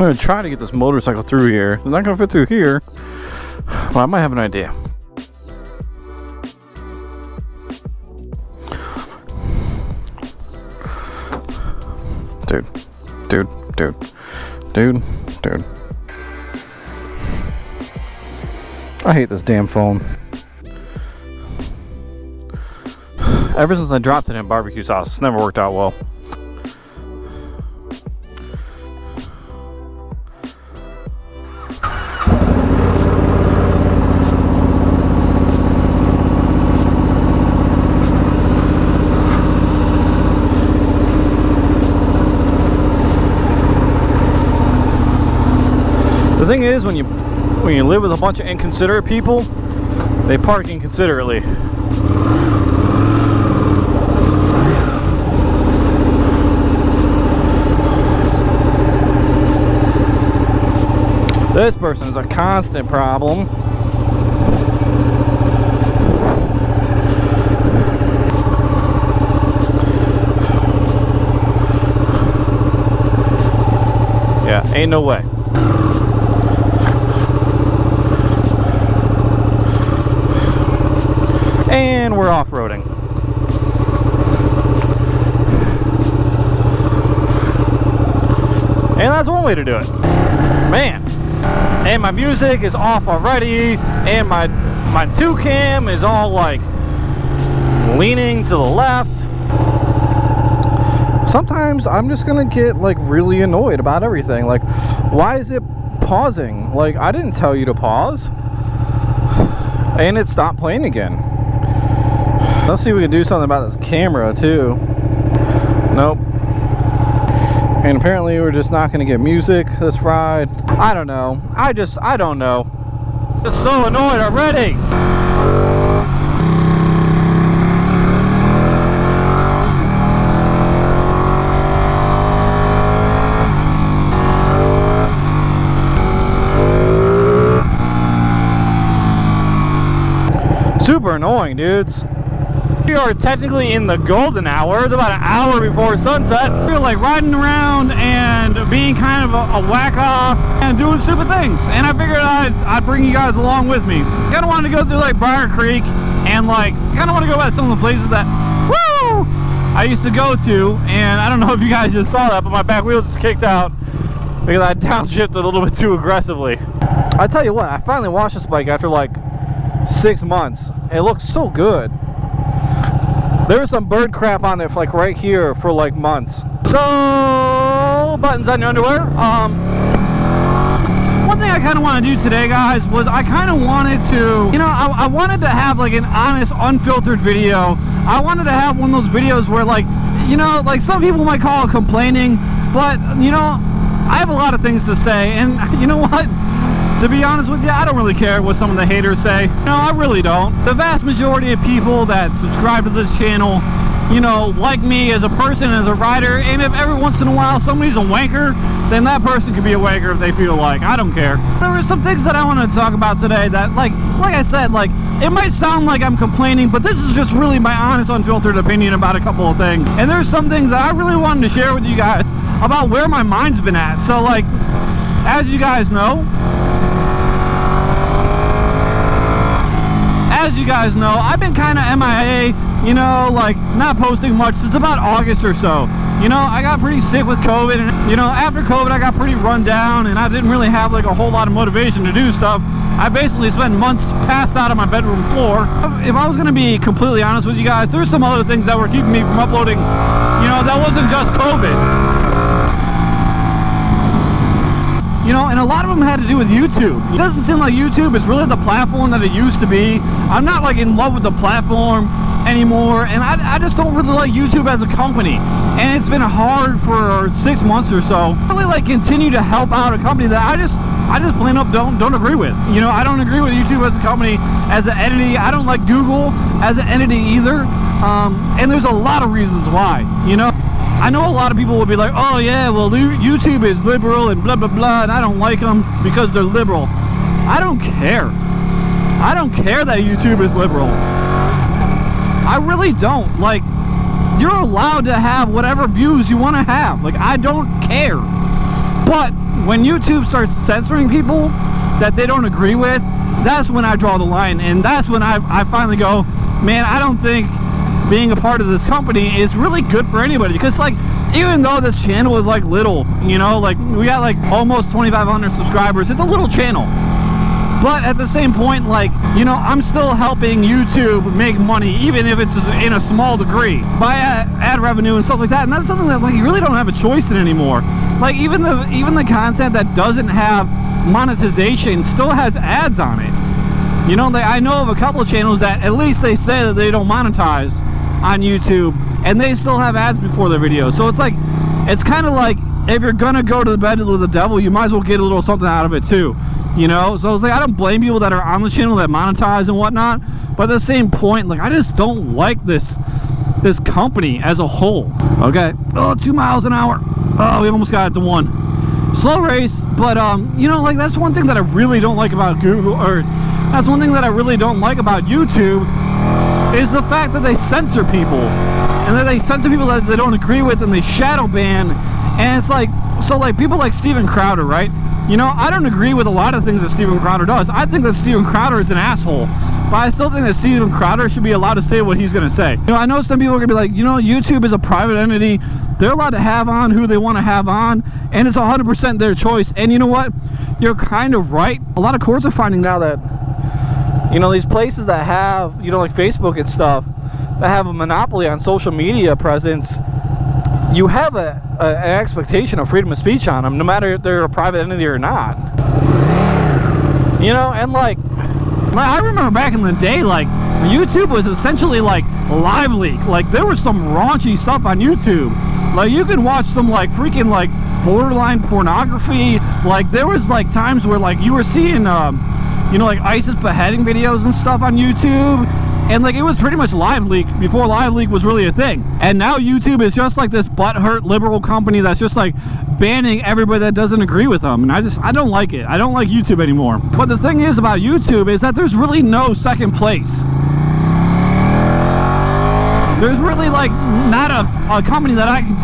gonna try to get this motorcycle through here. It's not gonna fit through here, but I might have an idea. Dude. I hate this damn phone. Ever since I dropped it in barbecue sauce, it's never worked out well. The thing is, when you live with a bunch of inconsiderate people, they park inconsiderately. This person is a constant problem. Yeah, ain't no way. And we're off-roading. And that's one way to do it. Man. And my music is off already. And my 2-cam is all like leaning to the left. Sometimes I'm just gonna get like really annoyed about everything. Like, why is it pausing? Like, I didn't tell you to pause. And it stopped playing again. Let's see if we can do something about this camera too. Nope. And apparently we're just not gonna get music this ride. I don't know. I don't know. I'm just so annoyed already. Super annoying, dudes. We are technically in the golden hour. It's about an hour before sunset. We're like riding around and being kind of a whack off and doing stupid things. And I figured I'd bring you guys along with me. Kind of wanted to go through like Briar Creek and like kind of want to go at some of the places that I used to go to. And I don't know if you guys just saw that, but my back wheel just kicked out because I downshifted a little bit too aggressively. I tell you what, I finally washed this bike after like 6 months. It looks so good. There was some bird crap on it for like right here for like months. So, buttons on your underwear. One thing I kind of want to do today, guys, was I kind of wanted to, you know, I wanted to have like an honest, unfiltered video. I wanted to have one of those videos where like, you know, like some people might call it complaining, but, you know, I have a lot of things to say, and you know what? To be honest with you, I don't really care what some of the haters say. No, I really don't. The vast majority of people that subscribe to this channel, you know, like me as a person, as a rider, and if every once in a while somebody's a wanker, then that person can be a wanker if they feel like. I don't care. There are some things that I want to talk about today that, like I said, like, it might sound like I'm complaining, but this is just really my honest, unfiltered opinion about a couple of things. And there's some things that I really wanted to share with you guys about where my mind's been at. So, like, as you guys know, I've been kind of MIA, you know, like not posting much since about August or so. You know, I got pretty sick with COVID, and you know, after COVID I got pretty run down, and I didn't really have like a whole lot of motivation to do stuff. I basically spent months passed out on my bedroom floor. If I was going to be completely honest with you guys, there's some other things that were keeping me from uploading. You know, that wasn't just COVID. You know, and a lot of them had to do with YouTube. It doesn't seem like YouTube is really the platform that it used to be. I'm not like in love with the platform anymore, and I just don't really like YouTube as a company. And it's been hard for 6 months or so. I really like continue to help out a company that I just plain up don't agree with. You know, I don't agree with YouTube as a company, as an entity. I don't like Google as an entity either. And there's a lot of reasons why, you know. I know a lot of people will be like, oh yeah, well YouTube is liberal and blah blah blah, and I don't like them because they're liberal. I don't care. I don't care that YouTube is liberal. I really don't. Like, you're allowed to have whatever views you want to have. Like, I don't care. But when YouTube starts censoring people that they don't agree with, that's when I draw the line, and that's when I finally go, man, I don't think being a part of this company is really good for anybody. Because like, even though this channel is like little, you know, like we got like almost 2,500 subscribers, it's a little channel. But at the same point, like, you know, I'm still helping YouTube make money, even if it's in a small degree, by ad revenue and stuff like that. And that's something that like you really don't have a choice in anymore. Like even the content that doesn't have monetization still has ads on it. You know, I know of a couple of channels that at least they say that they don't monetize on YouTube, and they still have ads before their videos. So it's like, it's kind of like, if you're gonna go to the bed with the devil, you might as well get a little something out of it too, you know. So it's like, I don't blame people that are on the channel that monetize and whatnot, but at the same point, like, I just don't like this company as a whole. Okay, oh, 2 miles an hour. Oh, we almost got it to 1. Slow race, but you know, like, that's one thing that I really don't like about Google, or that's one thing that I really don't like about YouTube, is the fact that they censor people, and that they censor people that they don't agree with, and they shadow ban. And it's like, so like people like Steven Crowder, right? You know, I don't agree with a lot of things that Steven Crowder does. I think that Steven Crowder is an asshole, but I still think that Steven Crowder should be allowed to say what he's going to say. You know, I know some people are going to be like, you know, YouTube is a private entity. They're allowed to have on who they want to have on, and it's 100% their choice. And you know what? You're kind of right. A lot of courts are finding now that, you know, these places that have, you know, like Facebook and stuff, that have a monopoly on social media presence, you have an expectation of freedom of speech on them, no matter if they're a private entity or not. You know, and like I remember back in the day, like, YouTube was essentially like Live Leak. Like, there was some raunchy stuff on YouTube. Like, you can watch some like freaking like borderline pornography. Like, there was like times where like you were seeing you know, like ISIS beheading videos and stuff on YouTube. And like, it was pretty much Live Leak before Live Leak was really a thing. And now YouTube is just like this butthurt liberal company that's just like banning everybody that doesn't agree with them. And I don't like it. I don't like YouTube anymore. But the thing is about YouTube is that there's really no second place. There's really like not a company that I can,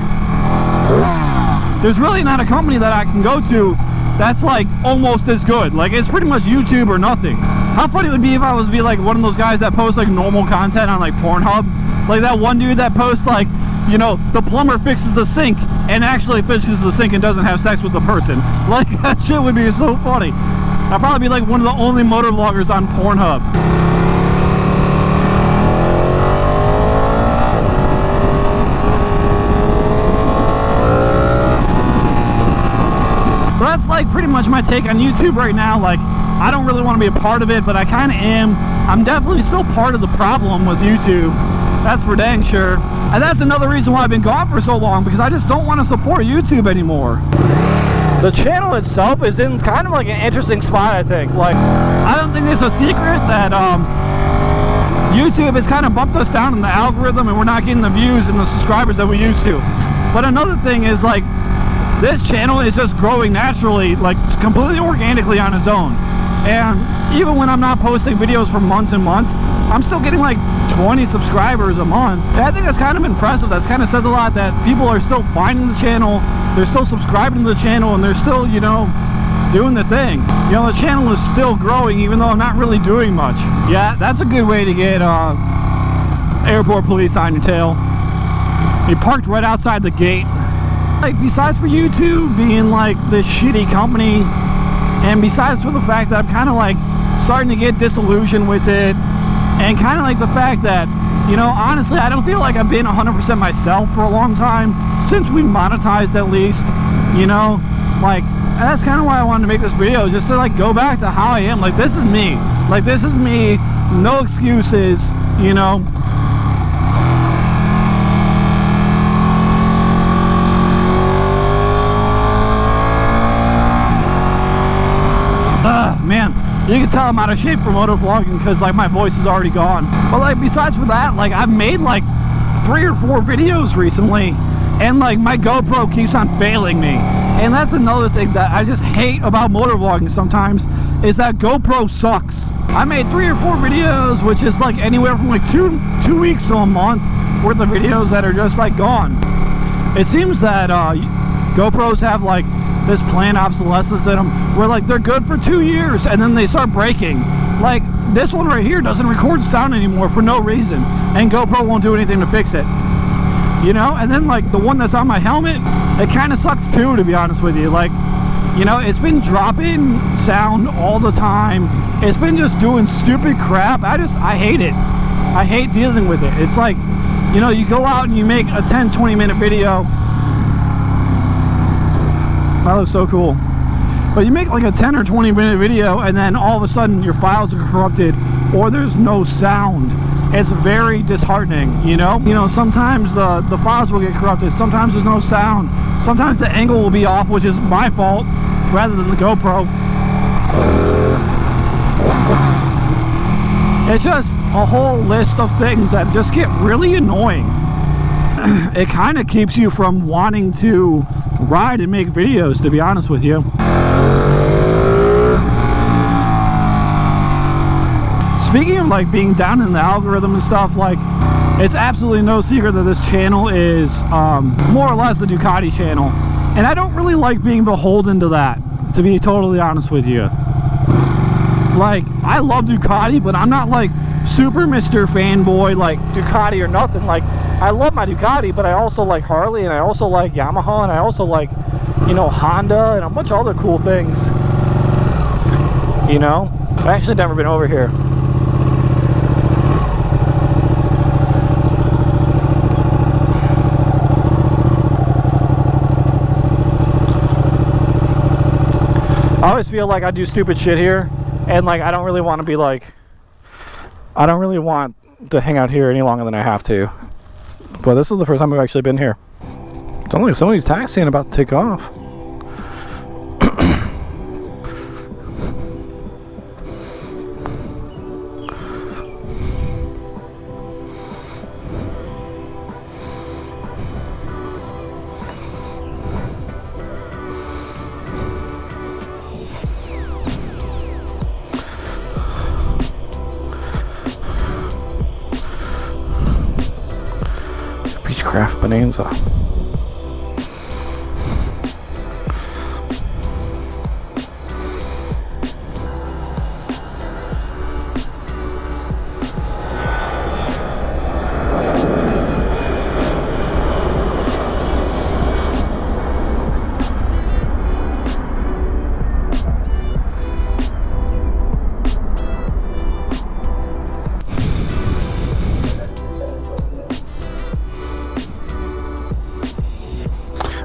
there's really not a company that I can go to that's like almost as good. Like, it's pretty much YouTube or nothing. How funny it would be if I was to be like one of those guys that posts like normal content on like Pornhub. Like that one dude that posts like, you know, the plumber fixes the sink and actually fixes the sink and doesn't have sex with the person. Like, that shit would be so funny. I'd probably be like one of the only motor vloggers on Pornhub. So that's like pretty much my take on YouTube right now. Like, I don't really want to be a part of it, but I kind of am. I'm definitely still part of the problem with YouTube. That's for dang sure. And that's another reason why I've been gone for so long, because I just don't want to support YouTube anymore. The channel itself is in kind of like an interesting spot, I think. Like, I don't think it's a secret that YouTube has kind of bumped us down in the algorithm, and we're not getting the views and the subscribers that we used to. But another thing is, like, this channel is just growing naturally, like completely organically on its own. And even when I'm not posting videos for months and months, I'm still getting like 20 subscribers a month. And I think that's kind of impressive. That kind of says a lot that people are still finding the channel, they're still subscribing to the channel, and they're still, you know, doing the thing. You know, the channel is still growing even though I'm not really doing much. Yeah, that's a good way to get airport police on your tail. He parked right outside the gate. Like, besides for YouTube being like this shitty company, and besides for the fact that I'm kind of like starting to get disillusioned with it, and kind of like the fact that, you know, honestly, I don't feel like I've been 100% myself for a long time, since we monetized at least, you know, like, that's kind of why I wanted to make this video, just to like go back to how I am. Like, this is me. Like, this is me, no excuses, you know. Man, you can tell I'm out of shape for motor vlogging because like my voice is already gone. But like, besides for that, like, I've made like 3 or 4 videos recently, and like my GoPro keeps on failing me. And that's another thing that I just hate about motor vlogging sometimes, is that GoPro sucks. I made 3 or 4 videos, which is like anywhere from like two weeks to a month worth of videos that are just like gone. It seems that GoPros have like this planned obsolescence in them, where like they're good for 2 years and then they start breaking. Like this one right here doesn't record sound anymore for no reason, and GoPro won't do anything to fix it. You know, and then like the one that's on my helmet, it kind of sucks too, to be honest with you. Like, you know, it's been dropping sound all the time. It's been just doing stupid crap. I hate it. I hate dealing with it. It's like, you know, you go out and you make a 10-20 minute video. That looks so cool. But you make like a 10 or 20 minute video and then all of a sudden your files are corrupted or there's no sound. It's very disheartening, you know? You know, sometimes the files will get corrupted. Sometimes there's no sound. Sometimes the angle will be off, which is my fault rather than the GoPro. It's just a whole list of things that just get really annoying. It kind of keeps you from wanting to ride and make videos, to be honest with you. Speaking of like being down in the algorithm and stuff, like it's absolutely no secret that this channel is more or less the Ducati channel, and I don't really like being beholden to that, to be totally honest with you. Like, I love Ducati, but I'm not like super Mr. fanboy like Ducati or nothing. Like, I love my Ducati, but I also like Harley, and I also like Yamaha, and I also like, you know, Honda and a bunch of other cool things. You know, I've actually never been over here. I always feel like I do stupid shit here, and like I don't really want to be like, I don't really want to hang out here any longer than I have to. But this is the first time I've actually been here. It's only somebody's taxiing about to take off. Peachcraft Bonanza.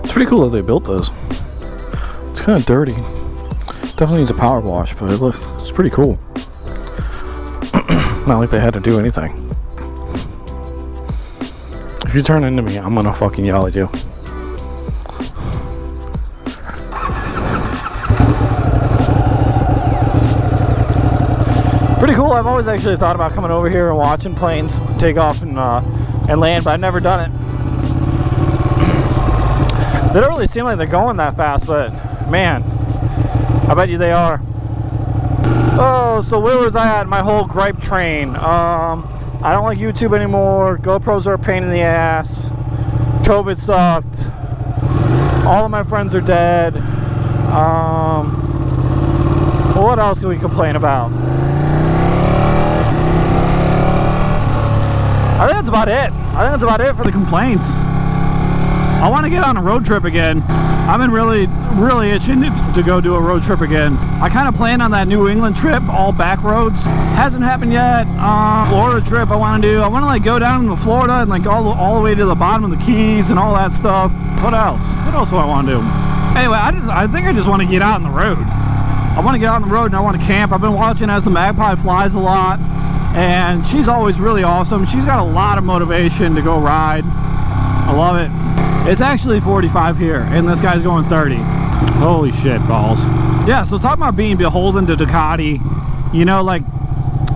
It's pretty cool that they built those. It's kind of dirty. Definitely needs a power wash, but it's pretty cool. Not like they had to do anything. If you turn into me, I'm gonna fucking yell at you. Pretty cool. I've always actually thought about coming over here and watching planes take off and land, but I've never done it. They don't really seem like they're going that fast, but man, I bet you they are. Oh, so where was I at? My whole gripe train. I don't like YouTube anymore. GoPros are a pain in the ass. COVID sucked. All of my friends are dead. What else can we complain about? I think that's about it. I think that's about it for the complaints. I want to get on a road trip again. I've been really itching to go do a road trip again. I kind of planned on that New England trip, all back roads. Hasn't happened yet. Florida trip I want to do. I want to like go down to Florida and like all the way to the bottom of the Keys and all that stuff. What else? What else do I want to do? Anyway, I think I just want to get out on the road. I want to get out on the road and I want to camp. I've been watching As the Magpie Flies a lot, and she's always really awesome. She's got a lot of motivation to go ride. I love it. It's actually 45 here, and this guy's going 30. Holy shit balls. Yeah, so talking about being beholden to Ducati, you know, like,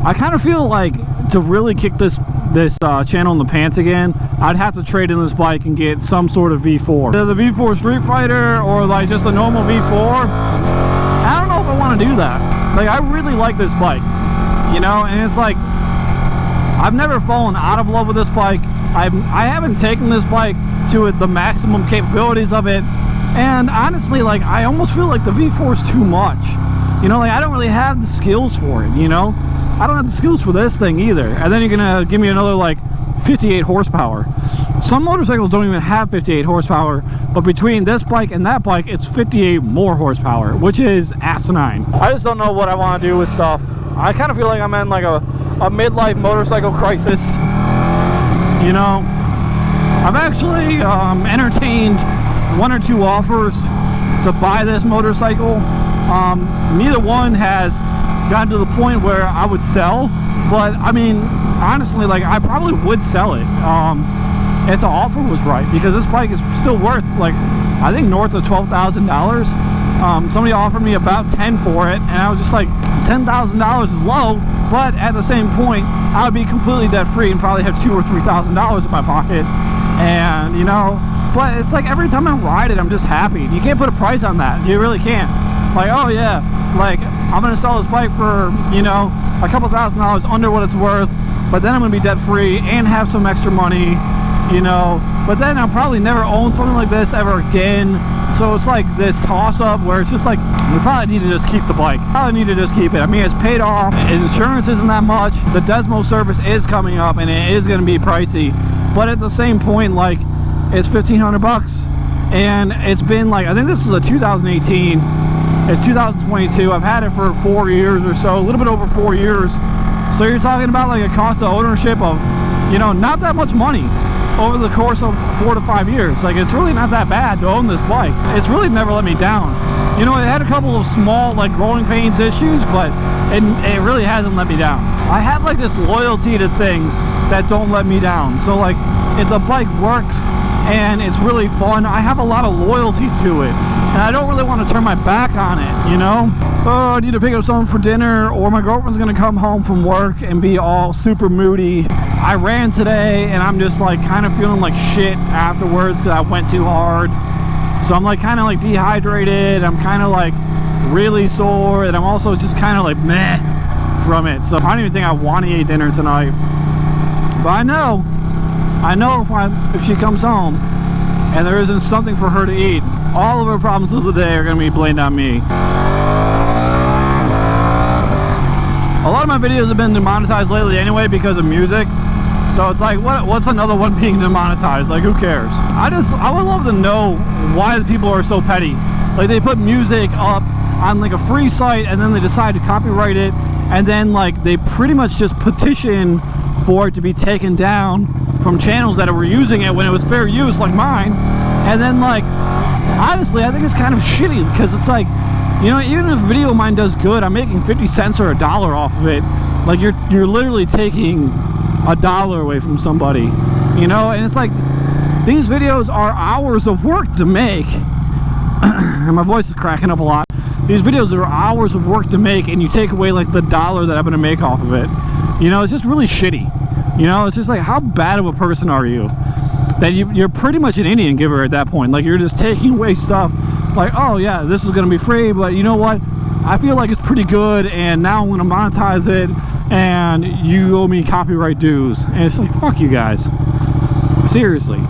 I kind of feel like to really kick this channel in the pants again, I'd have to trade in this bike and get some sort of V4. Either the V4 Street Fighter or like just a normal V4. I don't know if I want to do that. Like, I really like this bike, you know, and it's like, I've never fallen out of love with this bike. I haven't taken this bike to the maximum capabilities of it, And honestly, like, I almost feel like the V4 is too much. You know, like, I don't really have the skills for it, you know? I don't have the skills for this thing either. And then you're gonna give me another, like, 58 horsepower. Some motorcycles don't even have 58 horsepower, but between this bike and that bike, it's 58 more horsepower, which is asinine. I just don't know what I want to do with stuff. I kind of feel like I'm in like a midlife motorcycle crisis. You know, I've actually entertained one or two offers to buy this motorcycle. Neither one has gotten to the point where I would sell, but I mean, honestly, like, I probably would sell it if the offer was right, because this bike is still worth, like, I think north of $12,000. Somebody offered me about 10 for it, and I was just like, $10,000 is low, but at the same point, I would be completely debt free and probably have $2,000 or $3,000 in my pocket. And you know, but it's like every time I ride it, I'm just happy. You can't put a price on that. You really can't. Like, oh yeah, like, I'm gonna sell this bike for, you know, a couple $1,000 under what it's worth, but then I'm gonna be debt free and have some extra money, you know, but then I'll probably never own something like this ever again. So it's like this toss-up where it's just like, we probably need to just keep the bike. Probably need to just keep it. I mean, it's paid off. Insurance isn't that much. The Desmo service is coming up, and it is going to be pricey. But at the same point, like, it's 1,500 bucks, and it's been like, I think this is a 2018. It's 2022. I've had it for 4 years or so, a little bit over 4 years. So you're talking about like a cost of ownership of, you know, not that much money over the course of 4 to 5 years. Like, it's really not that bad to own this bike. It's really never let me down. You know, it had a couple of small, like, growing pains issues, but it really hasn't let me down. I have like this loyalty to things that don't let me down. So like, if the bike works and it's really fun, I have a lot of loyalty to it, and I don't really want to turn my back on it, you know? Oh, I need to pick up something for dinner, or my girlfriend's gonna come home from work and be all super moody. I ran today, and I'm just like kind of feeling like shit afterwards because I went too hard. So I'm like kind of like dehydrated. I'm kind of like really sore, and I'm also just kind of like meh from it. So I don't even think I want to eat dinner tonight. But I know if she comes home and there isn't something for her to eat, all of her problems of the day are going to be blamed on me. A lot of my videos have been demonetized lately anyway because of music. So it's like, what's another one being demonetized? Like, who cares? I would love to know why the people are so petty. Like, they put music up on like a free site, and then they decide to copyright it, and then like they pretty much just petition for it to be taken down from channels that were using it when it was fair use, like mine. And then, like, honestly, I think it's kind of shitty, because it's like, you know, even if a video of mine does good, I'm making 50 cents or $1 off of it. Like, you're literally taking $1 away from somebody, you know? And it's like, these videos are hours of work to make. And my voice is cracking up a lot. These videos are hours of work to make, and you take away like the $1 that I'm gonna make off of it. You know, it's just really shitty. You know, it's just like, how bad of a person are you that you're pretty much an Indian giver at that point? Like, you're just taking away stuff like, oh yeah, this is gonna be free, but you know what, I feel like it's pretty good, and now I'm gonna monetize it, and you owe me copyright dues. And it's like, fuck you guys, seriously.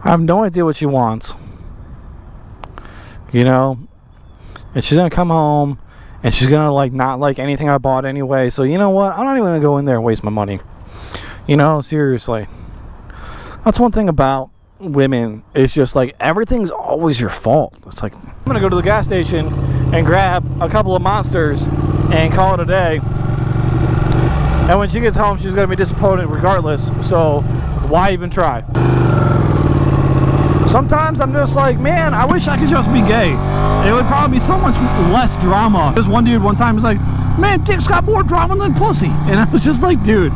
I have no idea what she wants, you know, and she's gonna come home and she's gonna like not like anything I bought anyway. So you know what, I'm not even gonna go in there and waste my money, you know, seriously. That's one thing about women, is just like, everything's always your fault. It's like, I'm gonna go to the gas station and grab a couple of Monsters and call it a day, and when she gets home she's gonna be disappointed regardless, so why even try? Sometimes I'm just like, man, I wish I could just be gay. It would probably be so much less drama. This one dude one time was like, man, dick's got more drama than pussy. And I was just like, dude,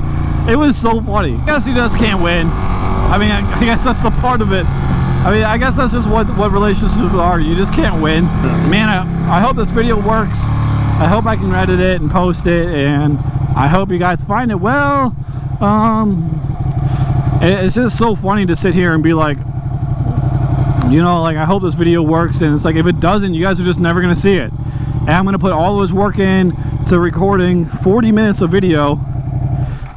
it was so funny. I guess he just can't win. I mean, I guess that's the part of it. I mean, I guess that's just what relationships are. You just can't win. Man, I hope this video works. I hope I can edit it and post it, and I hope you guys find it well. It's just so funny to sit here and be like, you know, like, I hope this video works, and it's like, if it doesn't, you guys are just never gonna see it. And I'm gonna put all of this work in to recording 40 minutes of video,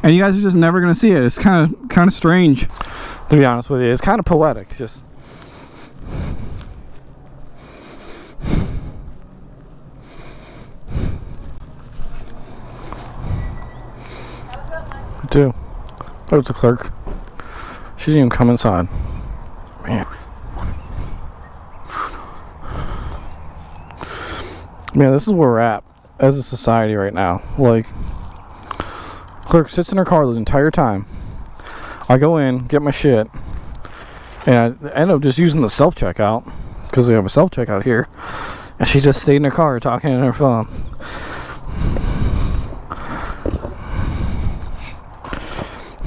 and you guys are just never gonna see it. It's kind of strange, to be honest with you. It's kind of poetic. Just do. There's the clerk. She didn't even come inside. Man. Man, this is where we're at as a society right now. Like, clerk sits in her car the entire time. I go in, get my shit, and I end up just using the self-checkout because they have a self-checkout here, and she just stayed in her car talking on her phone.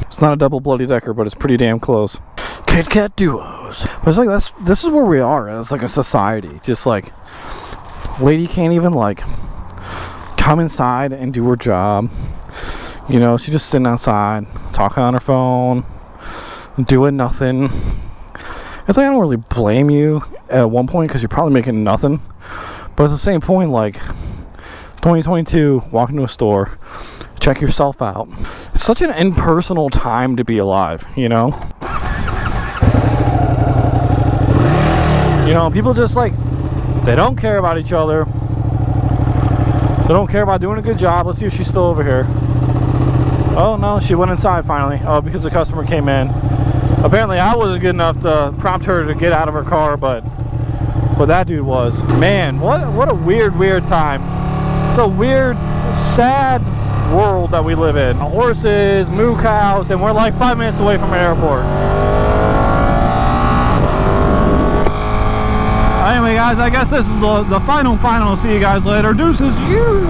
It's not a double bloody decker, but it's pretty damn close. Kit Kat duos. But it's like this is where we are as like a society. Just like, lady can't even like come inside and do her job. You know, she's just sitting outside talking on her phone, doing nothing. It's like, I don't really blame you at one point because you're probably making nothing, but at the same point, like 2022, walk into a store, check yourself out. It's such an impersonal time to be alive, you know? You know, people just like, they don't care about each other. They don't care about doing a good job. Let's see if she's still over here. Oh no, she went inside finally. Oh, because the customer came in. Apparently I wasn't good enough to prompt her to get out of her car, but that dude was. Man, what a weird time. It's a weird, sad world that we live in. Horses, moo cows, and we're like 5 minutes away from an airport. Anyway guys, I guess this is the final. See you guys later. Deuces, you.